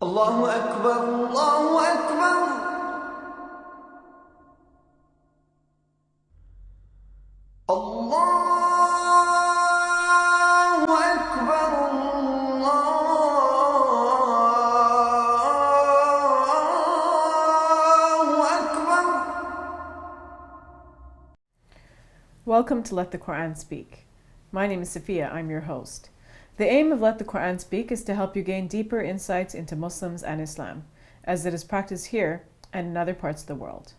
الله أكبر الله أكبر الله أكبر الله أكبر. Welcome to Let the Quran Speak. My name is Sophia, I'm your host. The aim of Let the Quran Speak is to help you gain deeper insights into Muslims and Islam, as it is practiced here and in other parts of the world.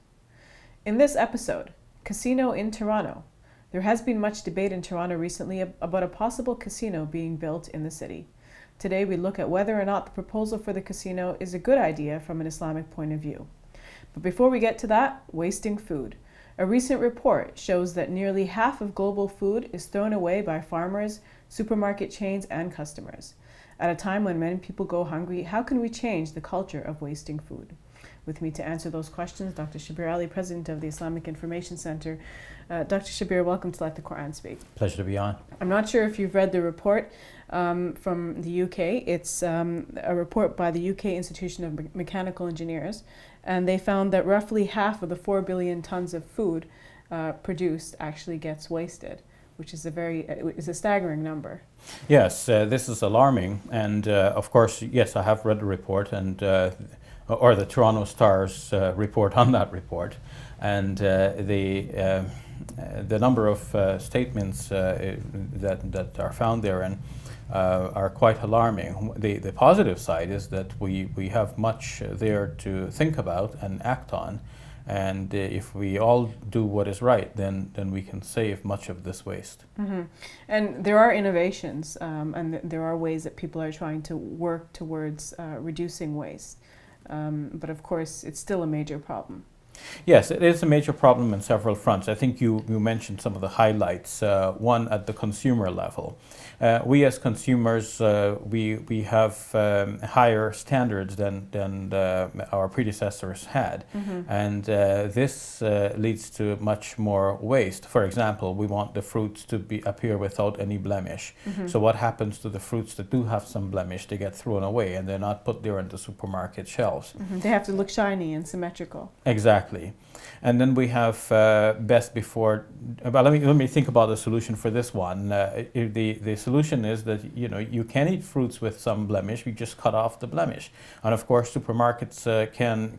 In this episode, Casino in Toronto. There has been much debate in Toronto recently about a possible casino being built in the city. Today we look at whether or not the proposal for the casino is a good idea from an Islamic point of view. But before we get to that, wasting food. A recent report shows that nearly half of global food is thrown away by farmers, supermarket chains, and customers. At a time when many people go hungry, how can we change the culture of wasting food? With me to answer those questions, Dr. Shabir Ali, President of the Islamic Information Center. Dr. Shabir, welcome to Let the Quran Speak. Pleasure to be on. I'm not sure if you've read the report from the UK. It's a report by the UK Institution of Mechanical Engineers, and they found that roughly half of the 4 billion tons of food produced actually gets wasted, which is a staggering number. Yes, this is alarming, and of course, yes, I have read the report or the Toronto Star's report on that report, and the number of statements that are found there and are quite alarming. The positive side is that we have much there to think about and act on, and if we all do what is right, then we can save much of this waste. Mm-hmm. And there are innovations, and there are ways that people are trying to work towards reducing waste. But of course, it's still a major problem. Yes, it is a major problem in several fronts. I think you mentioned some of the highlights. One at the consumer level. We as consumers, we have higher standards than our predecessors had. Mm-hmm. And this leads to much more waste. For example, we want the fruits to appear without any blemish. Mm-hmm. So what happens to the fruits that do have some blemish? They get thrown away and they're not put there on the supermarket shelves. Mm-hmm. They have to look shiny and symmetrical. Exactly. And then we have best before. But let me think about the solution for this one. The solution is that you can eat fruits with some blemish. We just cut off the blemish, and of course supermarkets can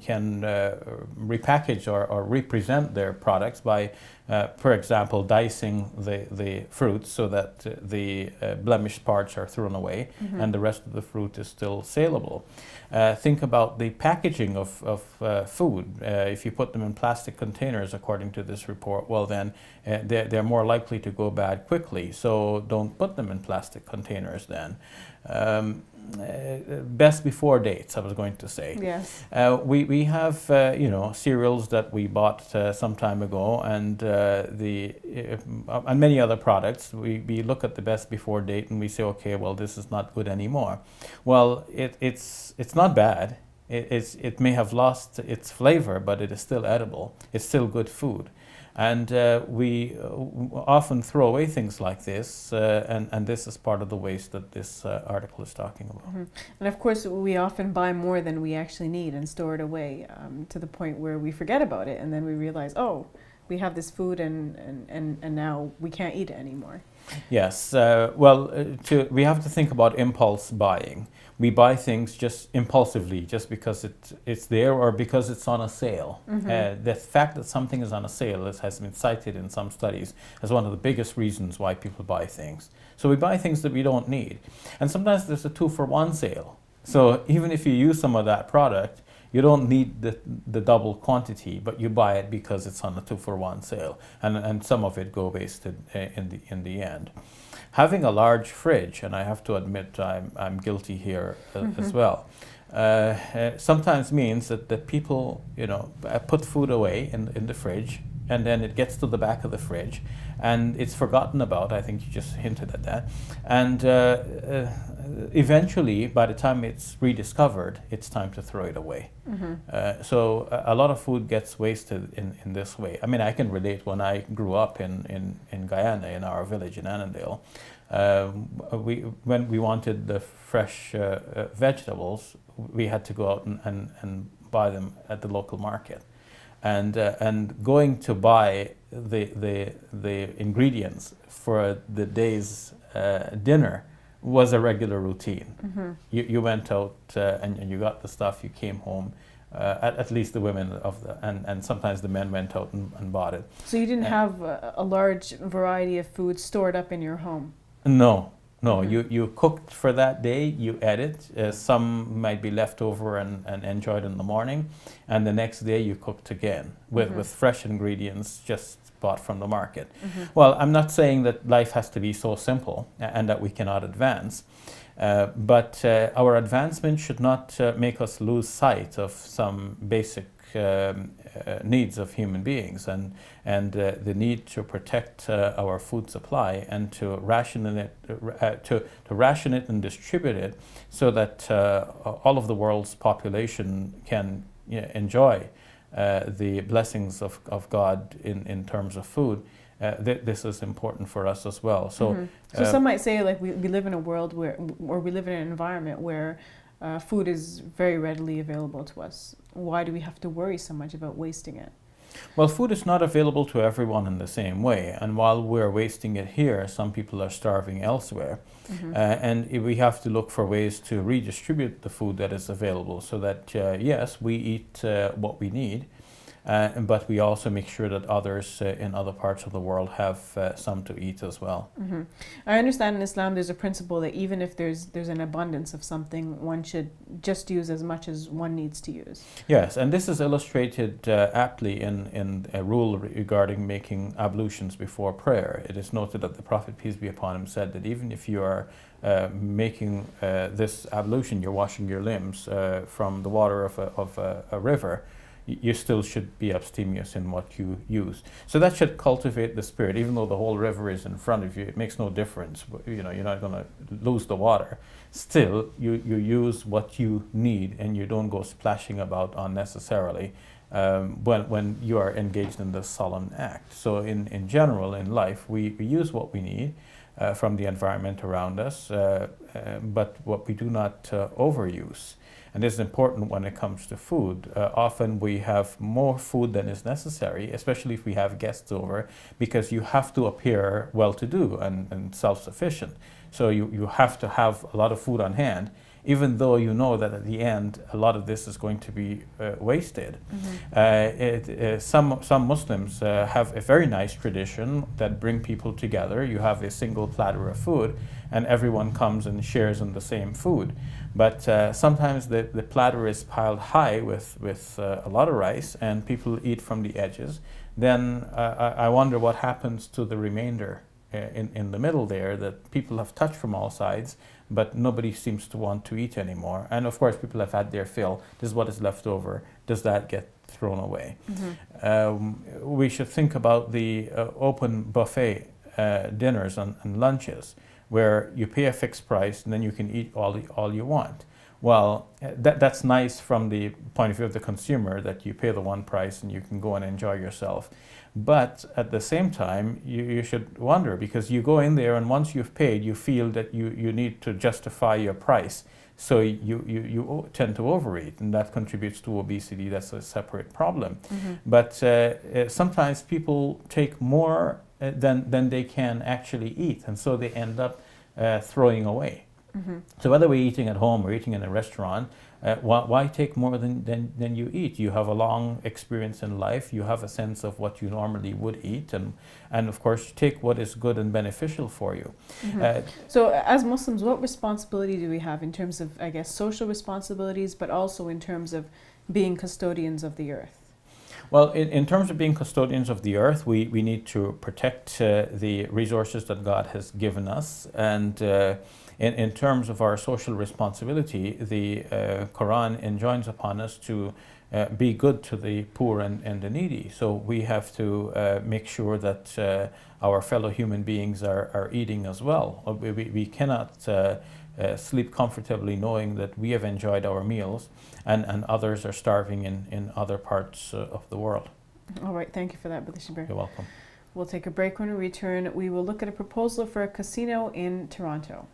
repackage or represent their products by, for example, dicing the fruits so that the blemished parts are thrown away, Mm-hmm. and the rest of the fruit is still saleable. Think about the packaging of food. If you put them in plastic containers, according to this report, well then they're more likely to go bad quickly. So don't put them in plastic containers then. Best before dates, I was going to say. Yes. We have cereals that we bought some time ago, and and many other products. We look at the best before date and we say, okay, well this is not good anymore. Well, it's not bad. It may have lost its flavor, but it is still edible. It's still good food. And we often throw away things like this, and this is part of the waste that this article is talking about. Mm-hmm. And of course, we often buy more than we actually need and store it away to the point where we forget about it, and then we realize, oh, we have this food and now we can't eat it anymore. Yes, we have to think about impulse buying. We buy things just impulsively, just because it's there or because it's on a sale. Mm-hmm. The fact that something is on a sale has been cited in some studies as one of the biggest reasons why people buy things. So we buy things that we don't need. And sometimes there's a 2-for-1 sale. So even if you use some of that product, you don't need the double quantity, but you buy it because it's on a 2-for-1 sale, and some of it go wasted in the end. Having a large fridge, and I have to admit I'm guilty here Mm-hmm. as well, sometimes means that people put food away in the fridge, and then it gets to the back of the fridge, and it's forgotten about. I think you just hinted at that, and eventually, by the time it's rediscovered, it's time to throw it away. Mm-hmm. So a lot of food gets wasted in this way. I mean, I can relate when I grew up in Guyana, in our village in Annandale. When we wanted the fresh vegetables, we had to go out and buy them at the local market, and going to buy the ingredients for the day's dinner was a regular routine. Mm-hmm. You went out and you got the stuff. You came home. At least the women and sometimes the men went out and bought it. So you didn't have a large variety of food stored up in your home? No. Mhm. You cooked for that day, you ate it. Some might be left over and enjoyed in the morning, and the next day you cooked again with fresh ingredients just bought from the market. Well, I'm not saying that life has to be so simple and that we cannot advance, but our advancement should not make us lose sight of some basic needs of human beings, and the need to protect our food supply and to ration it, to ration it and distribute it, so that all of the world's population can enjoy the blessings of God in terms of food. This is important for us as well. So, So some might say, like, we live in a world or we live in an environment where food is very readily available to us. Why do we have to worry so much about wasting it? Well, food is not available to everyone in the same way, and while we're wasting it here, some people are starving elsewhere. And we have to look for ways to redistribute the food that is available, so that yes, we eat what we need, but we also make sure that others in other parts of the world have some to eat as well. I understand in Islam there's a principle that even if there's an abundance of something, one should just use as much as one needs to use. Yes, and this is illustrated aptly in a rule regarding making ablutions before prayer. It is noted that the Prophet, peace be upon him, said that even if you are making this ablution, you're washing your limbs from the water of a river, you still should be abstemious in what you use. So that should cultivate the spirit. Even though the whole river is in front of you, it makes no difference. You know, you're not going to lose the water. Still, you use what you need, and you don't go splashing about unnecessarily when you are engaged in this solemn act. So in general, in life, we use what we need from the environment around us, but what we do not overuse. And this is important when it comes to food. Often we have more food than is necessary, especially if we have guests over, because you have to appear well-to-do and self-sufficient. So you have to have a lot of food on hand, even though you know that at the end a lot of this is going to be wasted. Some Muslims have a very nice tradition that bring people together. You have a single platter of food, and everyone comes and shares in the same food. But sometimes the platter is piled high with a lot of rice, and people eat from the edges. Then I wonder what happens to the remainder in the middle there, that people have touched from all sides, but nobody seems to want to eat anymore. And of course, people have had their fill. This is what is left over. Does that get thrown away? We should think about the open buffet dinners and lunches, where you pay a fixed price and then you can eat all you want. Well, that's nice from the point of view of the consumer, that you pay the one price and you can go and enjoy yourself. But at the same time, you should wonder, because you go in there and once you've paid, you feel that you need to justify your price. So you tend to overeat, and that contributes to obesity. That's a separate problem. But sometimes people take more than they can actually eat, and so they end up throwing away. So whether we're eating at home or eating in a restaurant, why take more than you eat? You have a long experience in life. You have a sense of what you normally would eat, and of course you take what is good and beneficial for you. So as Muslims, what responsibility do we have in terms of, I guess, social responsibilities, but also in terms of being custodians of the earth? Well, in terms of being custodians of the earth, we need to protect the resources that God has given us. And in terms of our social responsibility, the Quran enjoins upon us to be good to the poor and the needy. So we have to make sure that our fellow human beings are eating as well. We cannot sleep comfortably knowing that we have enjoyed our meals and others are starving in other parts of the world. All right, thank you for that, Brother Shabir. You're welcome. We'll take a break. When we return, we will look at a proposal for a casino in Toronto.